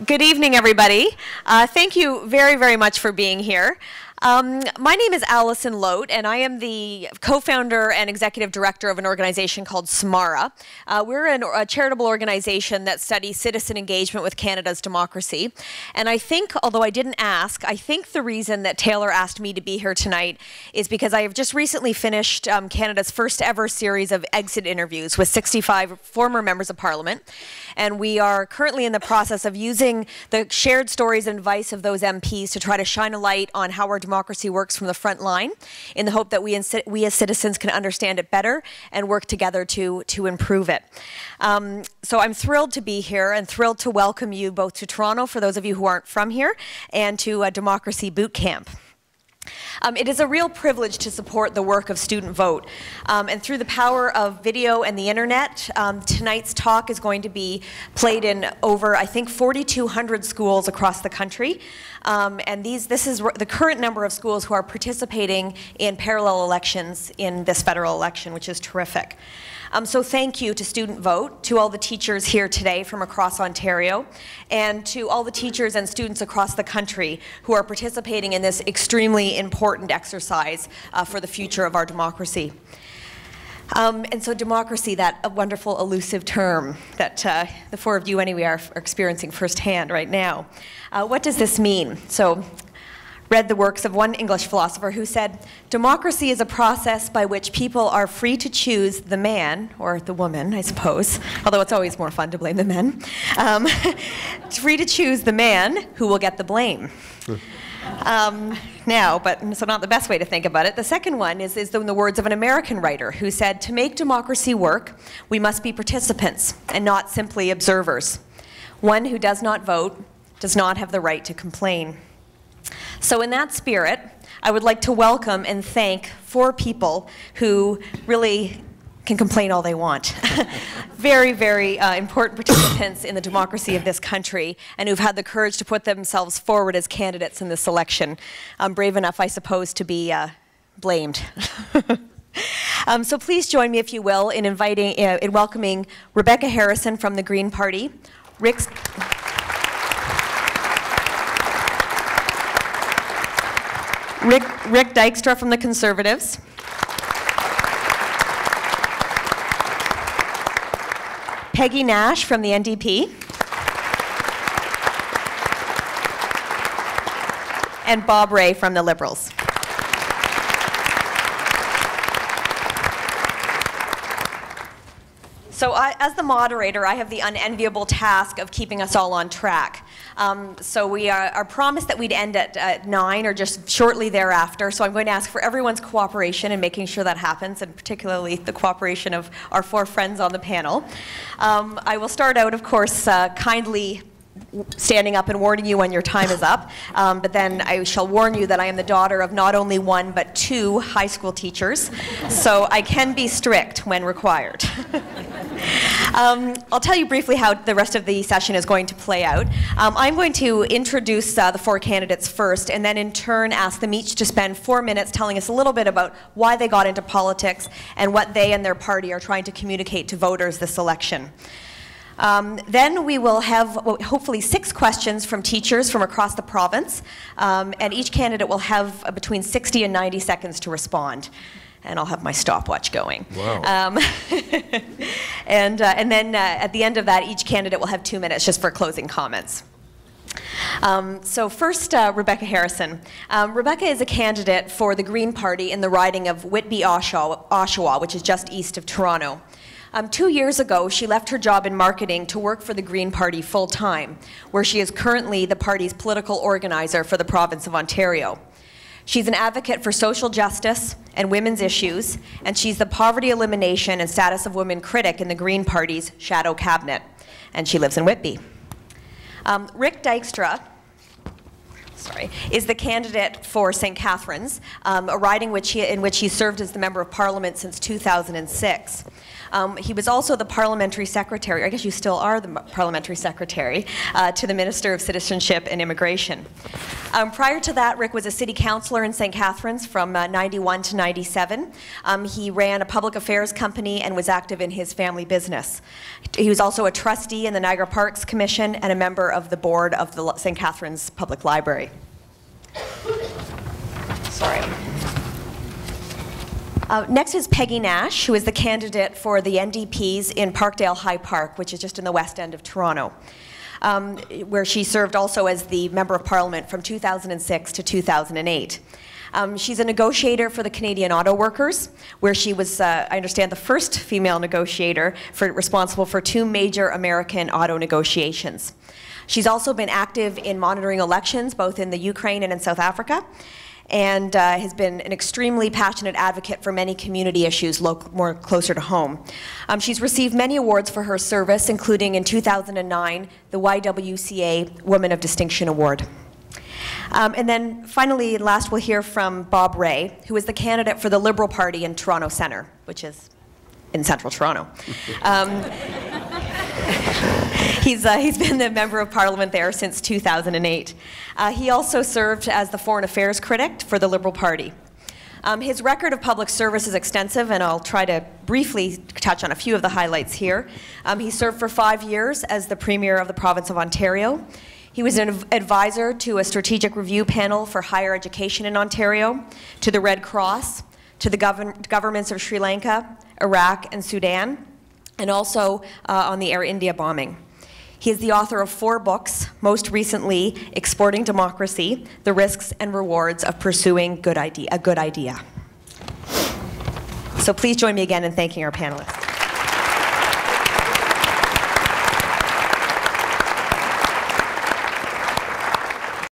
Good evening, everybody. Thank you very, very much for being here. My name is Alison Loat, and I am the co-founder and executive director of an organization called Samara. We're a charitable organization that studies citizen engagement with Canada's democracy. And I think, although I didn't ask, I think the reason that Taylor asked me to be here tonight is because I have just recently finished Canada's first ever series of exit interviews with 65 former members of Parliament. And we are currently in the process of using the shared stories and advice of those MPs to try to shine a light on how our democracy works from the front line, in the hope that we as citizens can understand it better and work together to improve it. So I'm thrilled to be here and thrilled to welcome you both to Toronto, for those of you who aren't from here, and to Democracy Boot Camp. It is a real privilege to support the work of Student Vote. And through the power of video and the internet, tonight's talk is going to be played in over, I think, 4,200 schools across the country. And this is the current number of schools who are participating in parallel elections in this federal election, which is terrific. So thank you to Student Vote, to all the teachers here today from across Ontario, and to all the teachers and students across the country who are participating in this extremely important exercise for the future of our democracy. And so democracy, that wonderful elusive term that the four of you anyway are experiencing firsthand right now. What does this mean? So, read the works of one English philosopher who said, democracy is a process by which people are free to choose the man, or the woman, I suppose, although it's always more fun to blame the men, free to choose the man who will get the blame. So not the best way to think about it. The second one is in the words of an American writer who said, to make democracy work, we must be participants and not simply observers. One who does not vote does not have the right to complain. So in that spirit, I would like to welcome and thank four people who really can complain all they want. Very, very important participants in the democracy of this country, and who've had the courage to put themselves forward as candidates in this election. Brave enough, I suppose, to be blamed. So please join me, if you will, in welcoming Rebecca Harrison from the Green Party, Rick Dykstra from the Conservatives, Peggy Nash from the NDP, and Bob Ray from the Liberals. So as the moderator, I have the unenviable task of keeping us all on track. So we are promised that we'd end at 9 or just shortly thereafter. So I'm going to ask for everyone's cooperation in making sure that happens, and particularly the cooperation of our four friends on the panel. I will start out, of course, kindly standing up and warning you when your time is up, but then I shall warn you that I am the daughter of not only one but two high school teachers, so I can be strict when required. I'll tell you briefly how the rest of the session is going to play out. I'm going to introduce the four candidates first, and then in turn ask them each to spend 4 minutes telling us a little bit about why they got into politics and what they and their party are trying to communicate to voters this election. Then we will have hopefully 6 questions from teachers from across the province, and each candidate will have between 60 and 90 seconds to respond. And I'll have my stopwatch going. Wow. And then at the end of that, each candidate will have 2 minutes just for closing comments. So first, Rebecca Harrison. Rebecca is a candidate for the Green Party in the riding of Whitby-Oshawa, which is just east of Toronto. 2 years ago, she left her job in marketing to work for the Green Party full-time, where she is currently the party's political organizer for the province of Ontario. She's an advocate for social justice and women's issues, and she's the poverty elimination and status of women critic in the Green Party's shadow cabinet, and she lives in Whitby. Rick Dykstra is the candidate for St. Catharines, a riding in which he served as the Member of Parliament since 2006. He was also the parliamentary secretary, I guess you still are the parliamentary secretary, to the Minister of Citizenship and Immigration. Prior to that, Rick was a city councillor in St. Catharines from 91 to 97. He ran a public affairs company and was active in his family business. He was also a trustee in the Niagara Parks Commission and a member of the board of the St. Catharines Public Library. Sorry. Next is Peggy Nash, who is the candidate for the NDPs in Parkdale High Park, which is just in the west end of Toronto, where she served also as the Member of Parliament from 2006 to 2008. She's a negotiator for the Canadian Auto Workers, where she was, I understand, the first female negotiator responsible for 2 major American auto negotiations. She's also been active in monitoring elections, both in the Ukraine and in South Africa, and has been an extremely passionate advocate for many community issues more closer to home. She's received many awards for her service, including in 2009, the YWCA Woman of Distinction Award. And then finally, and last, we'll hear from Bob Ray, who is the candidate for the Liberal Party in Toronto Centre, which is in central Toronto. He's been the Member of Parliament there since 2008. He also served as the Foreign Affairs critic for the Liberal Party. His record of public service is extensive, and I'll try to briefly touch on a few of the highlights here. He served for 5 years as the Premier of the province of Ontario. He was an advisor to a strategic review panel for higher education in Ontario, to the Red Cross, to the governments of Sri Lanka, Iraq, and Sudan, and also on the Air India bombing. He is the author of 4 books, most recently, Exporting Democracy, The Risks and Rewards of Pursuing a Good Idea. So please join me again in thanking our panelists.